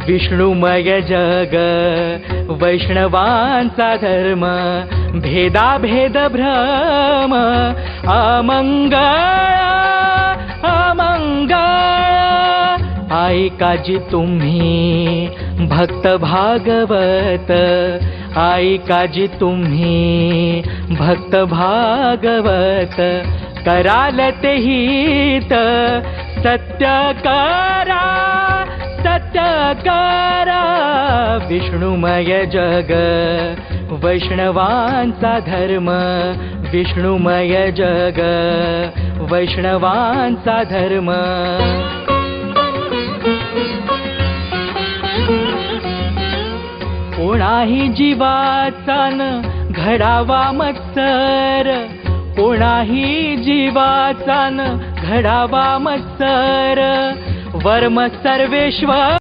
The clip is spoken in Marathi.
विष्णुमय जग वैष्णवांचा धर्म, भेदाभेद भ्रम अमंगळ अमंगळ। ऐकाजी तुम्ही भक्त भागवत, ऐकाजी तुम्ही भक्त भागवत। कराल ते हित सत्य करा सत्य करा। विष्णुमय जग वैष्णवांचा धर्म, विष्णुमय जग वैष्णवांचा धर्म। कोणाही जीवाचा न घडावा मत्सर, कोणाही जीवाचा न घडावा मत्सर। वर्म सर्वेश्वर